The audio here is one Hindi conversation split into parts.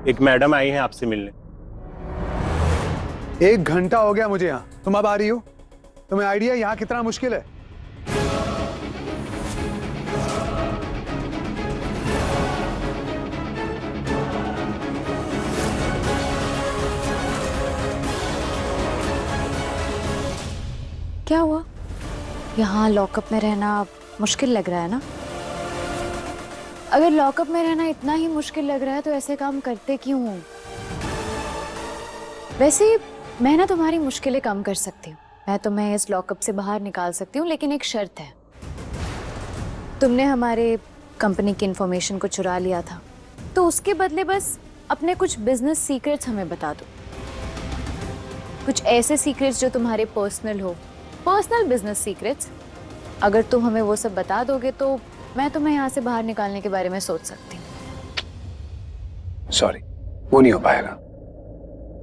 एक मैडम आई है आपसे मिलने। 1 घंटा हो गया मुझे यहाँ, तुम अब आ रही हो? तुम्हें आइडिया यहाँ कितना मुश्किल है? क्या हुआ? यहाँ लॉकअप में रहना मुश्किल लग रहा है ना? अगर लॉकअप में रहना इतना ही मुश्किल लग रहा है तो ऐसे काम करते क्यों हो? वैसे मैं ना तुम्हारी मुश्किलें कम कर सकती हूँ। मैं तुम्हें इस लॉकअप से बाहर निकाल सकती हूँ, लेकिन एक शर्त है। तुमने हमारे कंपनी की इंफॉर्मेशन को चुरा लिया था, तो उसके बदले बस अपने कुछ बिजनेस सीक्रेट्स हमें बता दो। कुछ ऐसे सीक्रेट्स जो तुम्हारे पर्सनल हो, पर्सनल बिजनेस सीक्रेट्स। अगर तुम हमें वो सब बता दोगे तो मैं तुम्हें यहाँ से बाहर निकालने के बारे में सोच सकती हूँ। सॉरी, वो नहीं हो पाएगा।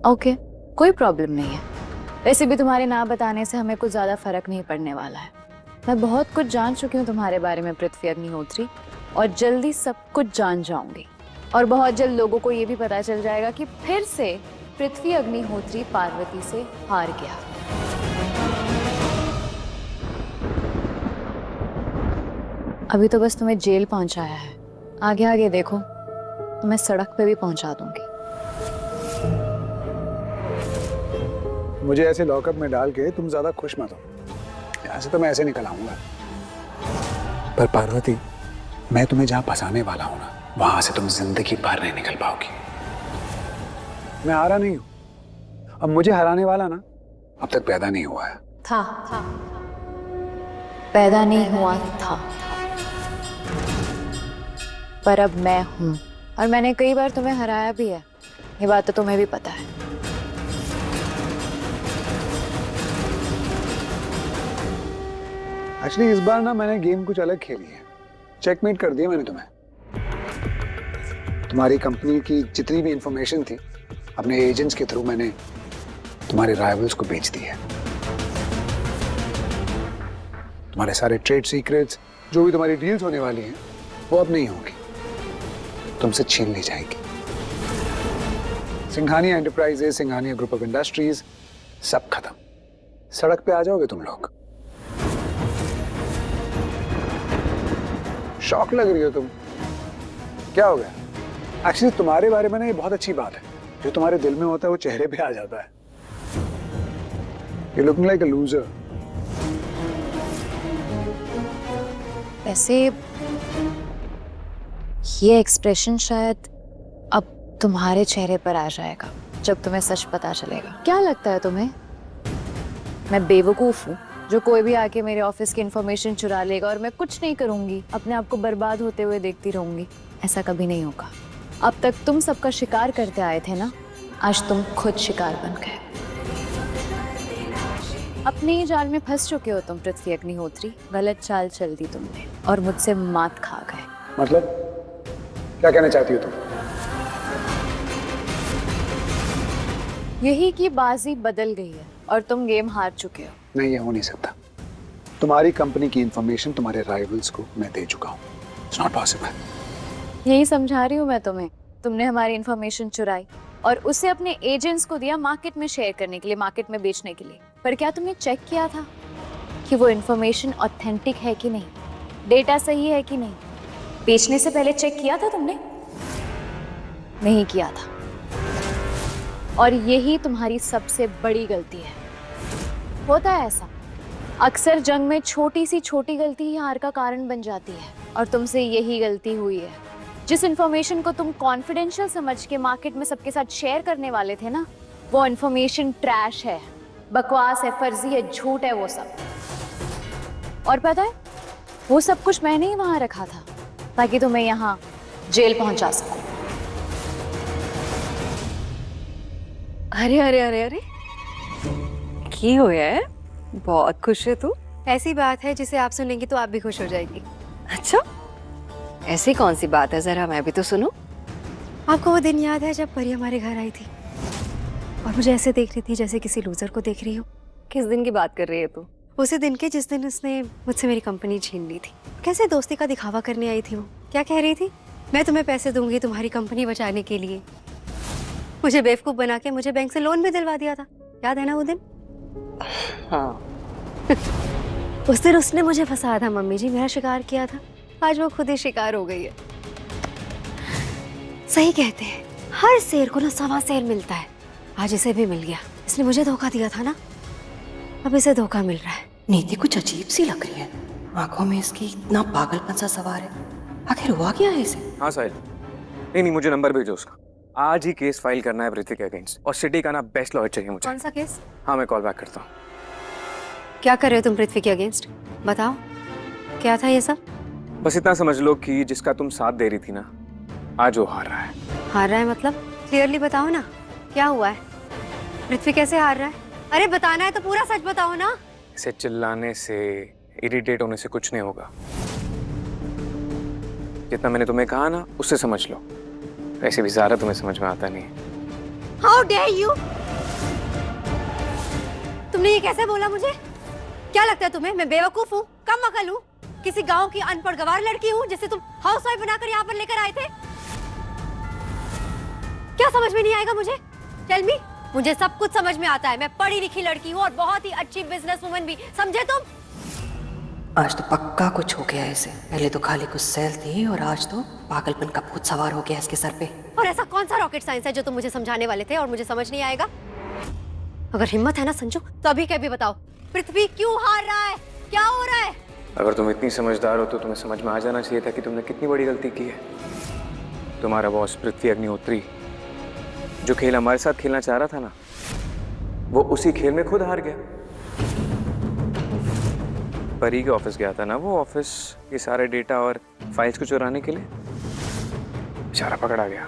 ओके, कोई प्रॉब्लम नहीं है। वैसे भी तुम्हारे ना बताने से हमें कुछ ज्यादा फर्क नहीं पड़ने वाला है। मैं बहुत कुछ जान चुकी हूँ तुम्हारे बारे में पृथ्वी अग्निहोत्री, और जल्दी सब कुछ जान जाऊंगी। और बहुत जल्द लोगों को ये भी पता चल जाएगा कि फिर से पृथ्वी अग्निहोत्री पार्वती से हार गया। अभी तो बस तुम्हें जेल पहुंचाया है, आगे आगे देखो तो मैं सड़क पे भी पहुंचा दूंगी। मुझे ऐसे लॉकअप में डाल के तुम ज्यादा खुश मत हो। यहाँ से तो मैं ऐसे निकल आऊंगा, पर पार्वती, मैं तुम्हें जहाँ फंसाने वाला हूँ ना, वहां से तुम जिंदगी भर नहीं निकल पाओगी। मैं हारा नहीं हूँ। अब मुझे हराने वाला ना अब तक पैदा नहीं हुआ है। था पैदा नहीं हुआ था, पर अब मैं हूं, और मैंने कई बार तुम्हें हराया भी है। ये बात तो तुम्हें भी पता है। एक्चुअली इस बार ना मैंने गेम कुछ अलग खेली है। चेकमेट कर दिया मैंने तुम्हें। तुम्हारी कंपनी की जितनी भी इंफॉर्मेशन थी अपने एजेंट्स के थ्रू मैंने तुम्हारे राइवल्स को बेच दी है। तुम्हारे सारे ट्रेड सीक्रेट्स, जो भी तुम्हारी डील्स होने वाली हैं, वो अब नहीं होगी, तुमसे छीन ली जाएगी। Singhania enterprises, Singhania group of industries, सब खत्म। सड़क पे आ जाओगे तुम लोग। शॉक लग रही हो तुम? क्या हो गया? एक्चुअली तुम्हारे बारे में ना ये बहुत अच्छी बात है, जो तुम्हारे दिल में होता है वो चेहरे पे आ जाता है। You're looking like a loser. वैसे ये एक्सप्रेशन शायद अब तुम्हारे चेहरे पर आ जाएगा जब तुम्हें सच पता चलेगा। क्या लगता है तुम्हें मैं बेवकूफ हूँ जो कोई भी आके मेरे ऑफिस की इंफॉर्मेशन चुरा लेगा और मैं कुछ नहीं करूंगी, अपने आप को बर्बाद होते हुए देखती रहूंगी? ऐसा कभी नहीं होगा। अब तक तुम सबका शिकार करते आए थे ना, आज तुम खुद शिकार बन गए। अपने ही जाल में फंस चुके हो तुम पृथ्वी अग्निहोत्री। गलत चाल चल दी तुमने और मुझसे मात खा गए। मतलब क्या कहना चाहती हो तुम? यही कि बाजी बदल गई है और तुम गेम हार चुके हो। नहीं, ये हो नहीं सकता। तुम्हारी कंपनी की इंफॉर्मेशन तुम्हारे राइवल्स को मैं दे चुका हूँ। It's not possible. यही समझा रही हूँ मैं तुम्हें। तुमने हमारी इंफॉर्मेशन चुराई और उसे अपने एजेंट्स को दिया मार्केट में शेयर करने के लिए, मार्केट में बेचने के लिए। पर क्या तुमने चेक किया था कि वो इंफॉर्मेशन ऑथेंटिक है कि नहीं, डेटा सही है कि नहीं? बेचने से पहले चेक किया था तुमने? नहीं किया था, और यही तुम्हारी सबसे बड़ी गलती है। होता है ऐसा, अक्सर जंग में छोटी सी छोटी गलती ही हार का कारण बन जाती है, और तुमसे यही गलती हुई है। जिस इंफॉर्मेशन को तुम कॉन्फिडेंशियल समझ के मार्केट में सबके साथ शेयर करने वाले थे ना, वो इंफॉर्मेशन ट्रैश है, बकवास है, फर्जी है, झूठ है वो सब। और पता है, वो सब कुछ मैंने ही वहां रखा था ताकि तुम्हें यहाँ जेल पहुंचा सकूं। अरे अरे अरे अरे, की होया है? बहुत खुश है तू। ऐसी बात है जिसे आप सुनेंगी तो आप भी खुश हो जाएगी। अच्छा, ऐसी कौन सी बात है, जरा मैं भी तो सुनूं। आपको वो दिन याद है जब परी हमारे घर आई थी और मुझे ऐसे देख रही थी जैसे किसी लूजर को देख रही हो? किस दिन की बात कर रही है तू? उसी दिन के जिस दिन उसने मुझसे मेरी कंपनी छीन ली थी। कैसे दोस्ती का दिखावा करने आई थी वो। क्या कह रही थी? मैं तुम्हें पैसे दूंगी तुम्हारी कंपनी बचाने के लिए। मुझे बेवकूफ बना के मुझे बैंक से लोन भी दिलवा दिया था, याद है ना वो दिन? हाँ। उस दिन उसने मुझे फंसाया था मम्मी जी, मेरा शिकार किया था। आज वो खुद ही शिकार हो गई है। सही कहते हैं, हर शेर को ना सवा शेर मिलता है। आज इसे भी मिल गया। इसने मुझे धोखा दिया था ना, अब इसे धोखा मिल रहा है। नीति कुछ अजीब सी लग रही है, आंखों में इसकी इतना पागलपन सा सवार है। आखिर हुआ क्या है इसे? हाँ साहिल, नहीं मुझे नंबर भेजो उसका। आज ही केस फाइल करना है पृथ्वी के अगेंस्ट, और सिटी का ना बेस्ट लॉयर चाहिए मुझे। कौन सा केस? हाँ मैं कॉल बैक करता हूँ। क्या कर रहे हो तुम पृथ्वी के अगेंस्ट? बताओ क्या था ये सब? बस इतना समझ लो कि जिसका तुम साथ दे रही थी ना, आज वो हार रहा है। हार रहा है मतलब? क्लियरली बताओ ना, क्या हुआ है? पृथ्वी कैसे हार रहा है? अरे बताना है तो पूरा सच बताओ ना। इसे चिल्लाने से, इरिटेट होने से कुछ नहीं होगा। जितना मैंने तुम्हें कहा ना, उससे समझ लो। वैसे भी ज़्यादा तुम्हें समझ में आता नहीं है। How dare you? तुमने ये कैसे बोला मुझे? क्या लगता है तुम्हें मैं बेवकूफ हूँ, कम अकल हूँ, किसी गांव की अनपढ़ गवार लड़की हूँ जिसे तुम हाउसवाइफ बनाकर यहाँ पर लेकर आए थे? क्या समझ में नहीं आएगा मुझे? Tell me. मुझे सब कुछ समझ में आता है, मैं पढ़ी लिखी लड़की हूँ और बहुत ही अच्छी बिजनेसवुमन भी, समझे तुम? आज तो पक्का कुछ हो गया है इसे। पहले तो खाली कुछ सेल थी और आज तो पागलपन का भूत सवार हो गया इसके सर पे। और ऐसा कौन सा रॉकेट साइंस है जो तुम मुझे समझाने वाले थे और मुझे समझ नहीं आएगा? अगर हिम्मत है ना संजू, तो अभी क्या भी बताओ, पृथ्वी क्यों हार रहा है? क्या हो रहा है? अगर तुम इतनी समझदार हो तो तुम्हें समझ में आ जाना चाहिए था कि तुमने कितनी बड़ी गलती की है। तुम्हारा बॉस पृथ्वी अग्निहोत्री, जो खेल हमारे साथ खेलना चाह रहा था ना, वो उसी खेल में खुद हार गया। परी के ऑफिस गया था ना वो, ऑफिस के सारे डेटा और फाइल्स को चुराने के लिए। बेचारा पकड़ा गया।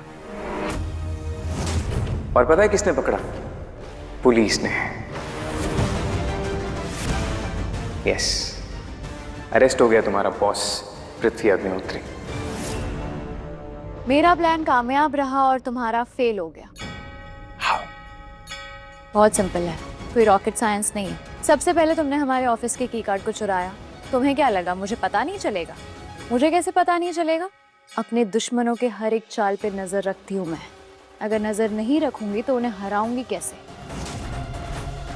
और पता है किसने पकड़ा? पुलिस ने। यस, अरेस्ट हो गया तुम्हारा बॉस पृथ्वी अग्निहोत्री। मेरा प्लान कामयाब रहा और तुम्हारा फेल हो गया। हाँ। बहुत सिंपल है, कोई रॉकेट साइंस नहीं है। सबसे पहले तुमने हमारे ऑफिस के की कार्ड को चुराया। तुम्हें क्या लगा मुझे पता नहीं चलेगा? मुझे कैसे पता नहीं चलेगा? अपने दुश्मनों के हर एक चाल पे नजर रखती हूँ मैं। अगर नजर नहीं रखूंगी तो उन्हें हराऊंगी कैसे?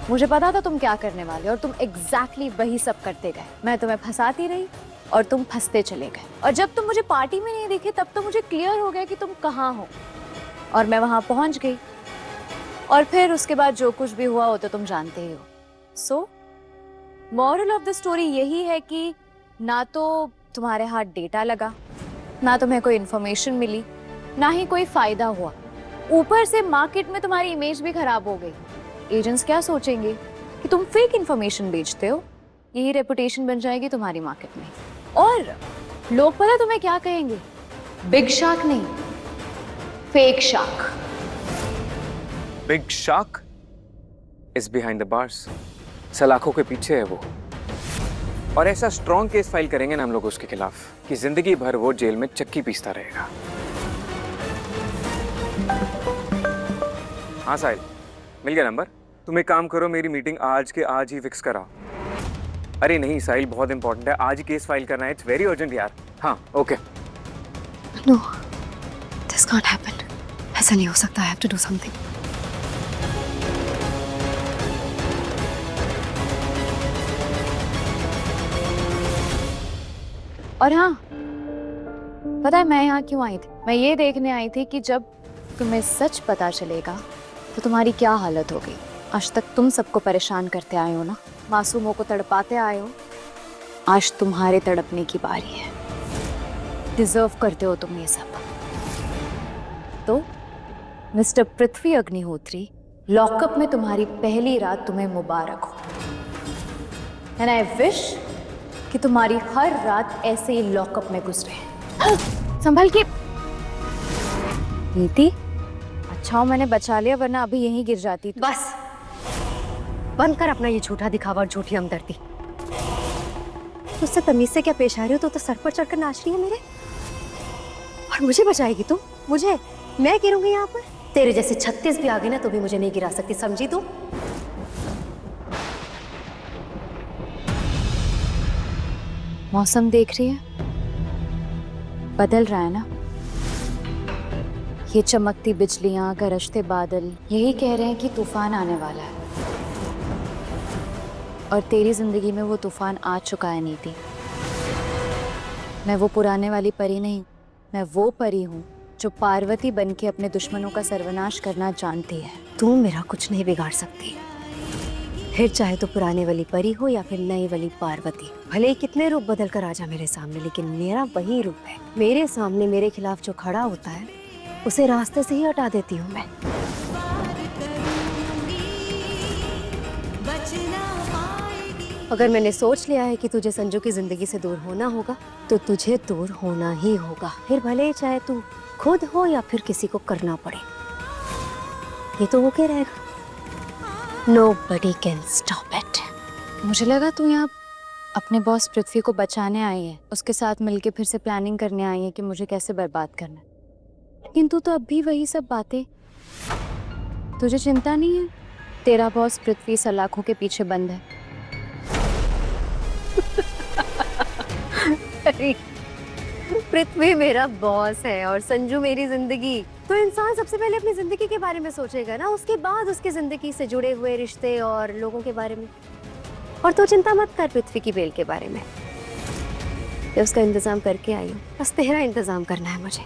मुझे पता था तुम क्या करने वाले और तुम एग्जैक्टली वही सब करते गए। मैं तुम्हें फंसाती रही और तुम फंसते चले गए। और जब तुम मुझे पार्टी में नहीं दिखे तब तो मुझे क्लियर हो गया कि तुम कहाँ हो, और मैं वहां पहुंच गई। और फिर उसके बाद जो कुछ भी हुआ वो तो तुम जानते ही हो। So moral of the story यही है कि ना तो तुम्हारे हाथ डेटा लगा, ना तुम्हें कोई इन्फॉर्मेशन मिली, ना ही कोई फायदा हुआ। ऊपर से मार्केट में तुम्हारी इमेज भी खराब हो गई। एजेंट्स क्या सोचेंगे कि तुम फेक इन्फॉर्मेशन बेचते हो, यही रेपुटेशन बन जाएगी तुम्हारी मार्केट में। और लोग पता तुम्हें क्या कहेंगे? बिग शार्क नहीं, fake shark. Big shark is behind the bars. सलाखों के पीछे है वो। और ऐसा स्ट्रॉन्ग केस फाइल करेंगे ना हम लोग उसके खिलाफ कि जिंदगी भर वो जेल में चक्की पीसता रहेगा। हाँ साहिल, मिल गया नंबर। तुम एक काम करो, मेरी मीटिंग आज के आज ही फिक्स कराओ। अरे नहीं साहिल, बहुत इंपॉर्टेंट है, आज ही केस फाइल करना है। इट्स वेरी अर्जेंट यार। हाँ okay. No, this can't happen. ऐसा नहीं हो सकता। I have to do something. और हाँ, पता है मैं यहाँ क्यों आई थी? मैं ये देखने आई थी कि जब तुम्हें सच पता चलेगा तो तुम्हारी क्या हालत होगी। आज तक तुम सबको परेशान करते आए हो ना, मासूमों को तड़पाते आए हो। आज तुम्हारे तड़पने की बारी है। डिजर्व करते हो तुम ये सब। तो मिस्टर पृथ्वी अग्निहोत्री, लॉकअप में तुम्हारी पहली रात तुम्हें मुबारक हो। एंड आई विश कि तुम्हारी हर रात ऐसे ही लॉकअप में गुजरे। संभल के। नीति, अच्छा हो मैंने बचा लिया, वरना अभी यहीं गिर जाती। बस बंद कर अपना ये झूठा दिखावा और झूठी हमदर्दी। तुझसे तमीज से क्या पेश आ रही हो? तो सर पर चढ़कर नाच रही है मेरे, और मुझे बचाएगी तू? मुझे? मैं गिरूंगी यहाँ पर? तेरे जैसे 36 भी आ गए ना तो भी मुझे नहीं गिरा सकती, समझी तू? मौसम देख रही है, बदल रहा है ना। ये चमकती बिजलियां, गरजते बादल यही कह रहे हैं कि तूफान आने वाला है। और तेरी जिंदगी में वो तूफान आ चुका है नीति। मैं वो पुराने वाली परी नहीं, मैं वो परी हूँ जो पार्वती बन के अपने दुश्मनों का सर्वनाश करना जानती है। तू मेरा कुछ नहीं बिगाड़ सकती, फिर चाहे तो पुराने वाली परी हो या फिर नई वाली पार्वती। भले ही कितने रूप बदल कर आ जा मेरे सामने, लेकिन मेरा वही रूप है। मेरे सामने मेरे खिलाफ जो खड़ा होता है उसे रास्ते से ही हटा देती हूँ मैं। अगर मैंने सोच लिया है कि तुझे संजू की जिंदगी से दूर होना होगा तो तुझे दूर होना ही होगा, फिर भले चाहे तू खुद हो या फिर किसी को करना पड़े। ये तो वो कह रहेगा, Nobody can stop it. मुझे लगा तू यहाँ अपने बॉस पृथ्वी को बचाने आई है, उसके साथ मिलके फिर से प्लानिंग करने आई है कि मुझे कैसे बर्बाद करना है। लेकिन तू तो अब भी वही सब बातें। तुझे चिंता नहीं है? तेरा बॉस पृथ्वी सलाखों के पीछे बंद है। अरे, पृथ्वी मेरा बॉस है और संजू मेरी जिंदगी। तो इंसान सबसे पहले अपनी जिंदगी के बारे में सोचेगा ना, उसके बाद उसकी जिंदगी से जुड़े हुए रिश्ते और लोगों के बारे में। और तो चिंता मत कर पृथ्वी की बेल के बारे में, मैं उसका इंतजाम करके आई हूँ। बस तेरा इंतजाम करना है मुझे,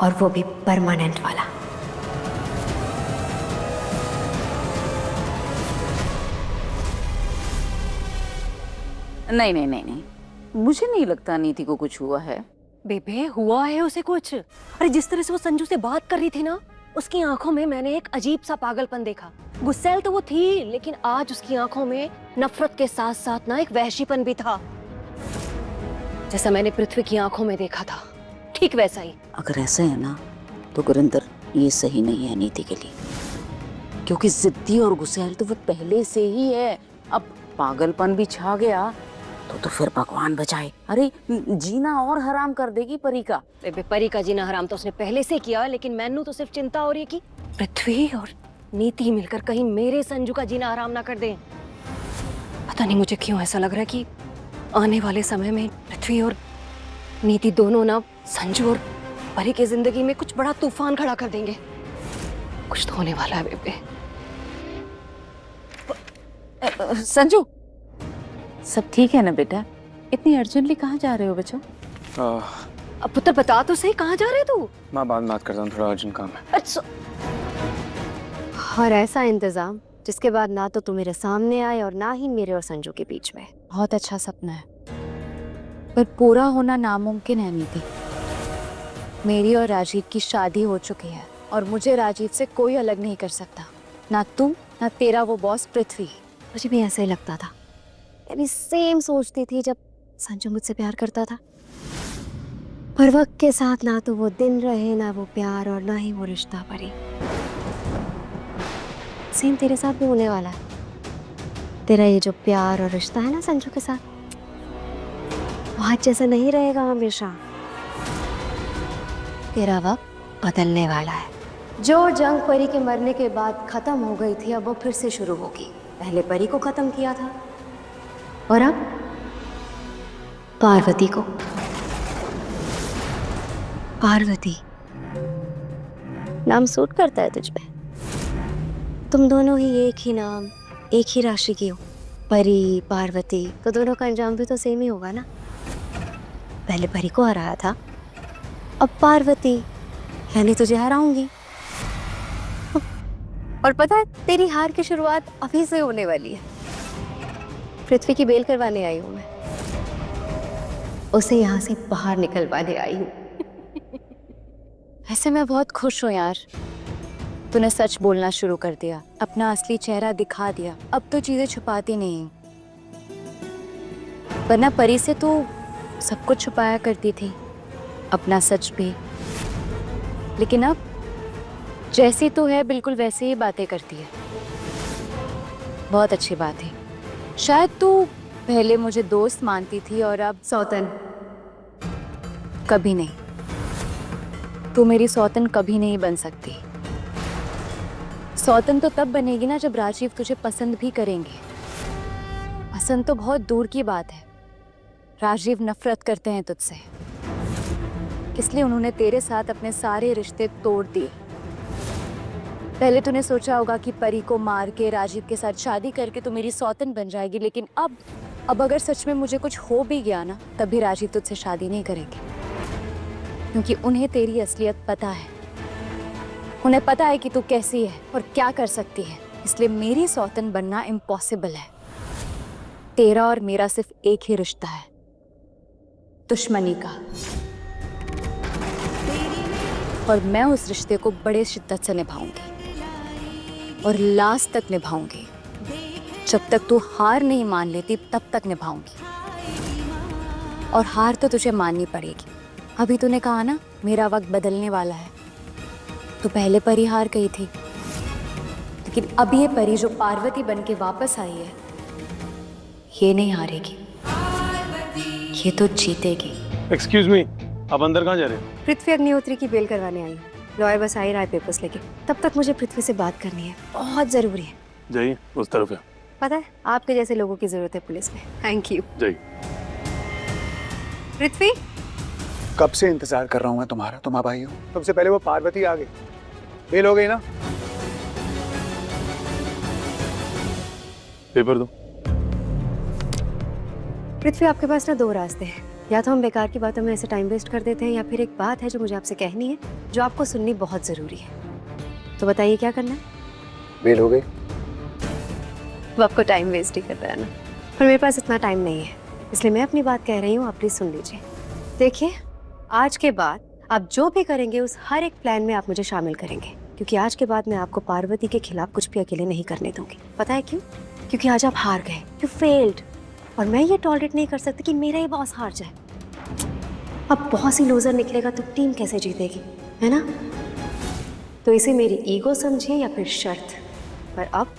और वो भी परमानेंट वाला। नहीं नहीं नहीं नहीं, मुझे नहीं लगता नीति को कुछ हुआ है। बेबे हुआ है उसे कुछ। अरे जिस तरह से वो संजू से बात कर रही थी ना, उसकी आंखों में मैंने एक अजीब सा पागलपन देखा। गुस्सैल तो वो थी, लेकिन आज उसकी आंखों में नफरत के साथ साथ ना एक वहशीपन भी था, जैसा मैंने पृथ्वी की आंखों में देखा था, ठीक वैसा ही। अगर ऐसा है ना तो गुरिंदर ये सही नहीं है नीति के लिए, क्योंकि जिद्दी और गुस्सैल तो वो पहले से ही है। अब पागलपन भी छा गया तो फिर भगवान बचाए। अरे जीना और हराम कर देगी परी का। बेबे परी का जीना हराम तो उसने पहले से किया, लेकिन मैनू तो सिर्फ चिंता हो रही है कि पृथ्वी और नीति मिलकर कहीं मेरे संजू का जीना हराम ना कर दें। पता नहीं मुझे क्यों ऐसा लग रहा है कि आने वाले समय में पृथ्वी और नीति दोनों ना संजू और परी की जिंदगी में कुछ बड़ा तूफान खड़ा कर देंगे। कुछ तो होने वाला है बेबे। संजू सब ठीक है ना बेटा? इतनी अर्जेंटली कहाँ जा रहे हो बच्चों? अब पुत्र बता तो सही, कहाँ जा रहे तू? माँ बाद में बात करता हूँ, थोड़ा अर्जेंट काम है। अच्छा। और ऐसा इंतजाम जिसके बाद ना तो तू मेरे सामने आए और ना ही मेरे और संजू के बीच में। बहुत अच्छा सपना है, पर पूरा होना नामुमकिन है नीति। मेरी और राजीव की शादी हो चुकी है और मुझे राजीव से कोई अलग नहीं कर सकता, ना तू ना तेरा वो बॉस पृथ्वी। मुझे भी ऐसा ही लगता था, यानी सेम सोचती थी जब संजू मुझसे प्यार करता था। पर वक्त के साथ ना तो वो दिन रहे, ना वो प्यार, और ना ही वो रिश्ता परी। सेम तेरे साथ भी होने वाला है। तेरा ये जो प्यार और रिश्ता है ना संजू के साथ, वो आज जैसा नहीं रहेगा हमेशा। तेरा वक्त बदलने वाला है। जो जंग परी के मरने के बाद खत्म हो गई थी, अब वो फिर से शुरू होगी। पहले परी को खत्म किया था और अब पार्वती को। पार्वती नाम सूट करता है तुझ पे? तुम दोनों ही एक ही नाम, एक ही राशि की हो, परी पार्वती, तो दोनों का अंजाम भी तो सेम ही होगा ना। पहले परी को हराया था, अब पार्वती यानी तुझे हराऊंगी। और पता है तेरी हार की शुरुआत अभी से होने वाली है। पृथ्वी की बेल करवाने आई हूँ मैं, उसे यहाँ से बाहर निकलवाने आई हूँ। ऐसे मैं बहुत खुश हूँ यार, तूने सच बोलना शुरू कर दिया, अपना असली चेहरा दिखा दिया। अब तो चीजें छुपाती नहीं, वरना परी से तो सब कुछ छुपाया करती थी, अपना सच भी। लेकिन अब जैसी तो है बिल्कुल वैसे ही बातें करती है। बहुत अच्छी बात है। शायद तू पहले मुझे दोस्त मानती थी और अब सौतन। कभी नहीं, तू मेरी सौतन कभी नहीं बन सकती। सौतन तो तब बनेगी ना जब राजीव तुझे पसंद भी करेंगे। पसंद तो बहुत दूर की बात है, राजीव नफरत करते हैं तुझसे, इसलिए उन्होंने तेरे साथ अपने सारे रिश्ते तोड़ दिए। पहले तूने सोचा होगा कि परी को मार के राजीव के साथ शादी करके तू मेरी सौतन बन जाएगी, लेकिन अब अगर सच में मुझे कुछ हो भी गया ना, तब भी राजीव तुझसे शादी नहीं करेंगे, क्योंकि उन्हें तेरी असलियत पता है। उन्हें पता है कि तू कैसी है और क्या कर सकती है, इसलिए मेरी सौतन बनना इम्पॉसिबल है। तेरा और मेरा सिर्फ एक ही रिश्ता है, दुश्मनी का, और मैं उस रिश्ते को बड़े शिद्दत से निभाऊंगी और लास्ट तक निभाऊंगी। जब तक तू हार नहीं मान लेती तब तक निभाऊंगी, और हार तो तुझे माननी पड़ेगी। अभी तूने कहा ना मेरा वक्त बदलने वाला है, तो पहले परी हार गई थी, लेकिन अब ये परी जो पार्वती बन के वापस आई है, ये नहीं हारेगी, ये तो जीतेगी। एक्सक्यूज मी, आप अंदर कहाँ जा रहे हो? पृथ्वी अग्निहोत्री की बेल करवाने आई हूँ। लॉयर बस आ ही रहा है पेपर्स लेके, तब तक मुझे पृथ्वी से बात करनी है, बहुत जरूरी है। जाइए, उस तरफ है। पता है आपके जैसे लोगों की जरूरत है पुलिस में। Thank you. जाइए। पृथ्वी, कब से इंतजार कर रहा हूँ मैं तुम्हारा, तुम अब आई हो। सबसे पहले वो पार्वती आ गई, बेल हो गई ना। पेपर दो। पृथ्वी आपके पास ना दो रास्ते हैं, या तो हम बेकार की बातों में ऐसे टाइम वेस्ट कर देते हैं, या फिर एक बात है जो मुझे आपसे कहनी है, जो आपको सुननी बहुत जरूरी है। तो बताइए क्या करना है? बेल हो गई। वो आपको टाइम वेस्ट ही कर रहा है ना, पर मेरे पास इतना टाइम नहीं है, इसलिए मैं अपनी बात कह रही हूँ, आप प्लीज सुन लीजिए। देखिए, आज के बाद आप जो भी करेंगे उस हर एक प्लान में आप मुझे शामिल करेंगे, क्योंकि आज के बाद मैं आपको पार्वती के खिलाफ कुछ भी अकेले नहीं करने दूंगी। पता है क्यों? क्योंकि आज आप हार गए, यू फेल्ड, और मैं ये टॉलरेट नहीं कर सकती कि मेरा ही बॉस हार जाए। अब बॉस ही लूजर निकलेगा तो टीम कैसे जीतेगी, है ना? तो इसे मेरी ईगो समझिए या फिर शर्त, पर अब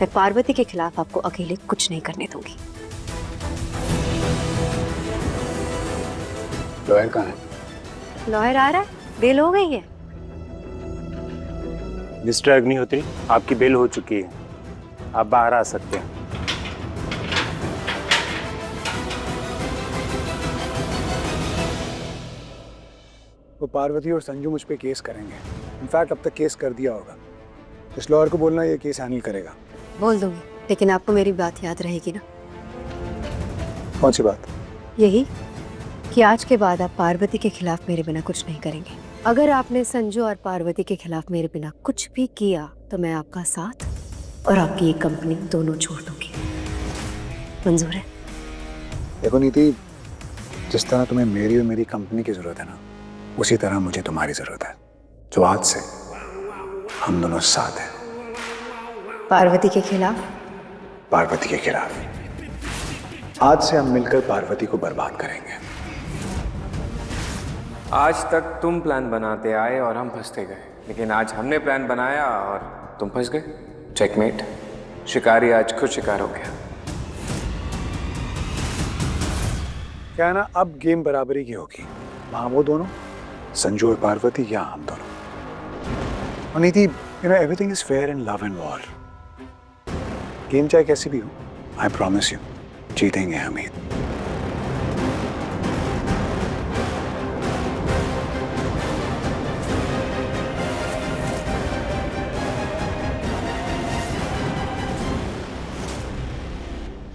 मैं पार्वती के खिलाफ आपको अकेले कुछ नहीं करने दूंगी। लॉयर कहाँ है? लॉयर आ रहा है, बेल हो गई है। मिस्टर अग्निहोत्री, आपकी बेल हो चुकी है, आप बाहर आ सकते हैं। वो पार्वती और संजू मुझ पे केस करेंगे। इनफैक्ट अब तक केस कर दिया होगा। इस लॉयर को बोलना ये केस हैंडल करेगा। बोल दूंगी, लेकिन आपको मेरी बात याद रहेगी ना? कौन सी बात? यही कि आज के बाद आप पार्वती के खिलाफ मेरे बिना कुछ नहीं करेंगे। अगर आपने संजू और पार्वती के खिलाफ मेरे बिना कुछ भी किया तो मैं आपका साथ और आपकी ये कंपनी दोनों छोड़ दूंगी। मंजूर है? देखो नीति, जिस तरह तुम्हें मेरी और मेरी कंपनी की जरूरत है ना, उसी तरह मुझे तुम्हारी जरूरत है। जो आज से हम दोनों साथ हैं। पार्वती के खिलाफ? पार्वती के खिलाफ। आज से हम मिलकर पार्वती को बर्बाद करेंगे। आज तक तुम प्लान बनाते आए और हम फंसते गए, लेकिन आज हमने प्लान बनाया और तुम फंस गए। चेकमेट। शिकारी आज खुद शिकार हो गया। क्या है ना, अब गेम बराबरी की होगी। वहां वो दोनों, संजू और पार्वती, या हम दोनों। और नीति, you know, everything is fair in love and war. Game चाहे कैसी भी हो, आई प्रॉमिस यू, जीतेंगे हम ही।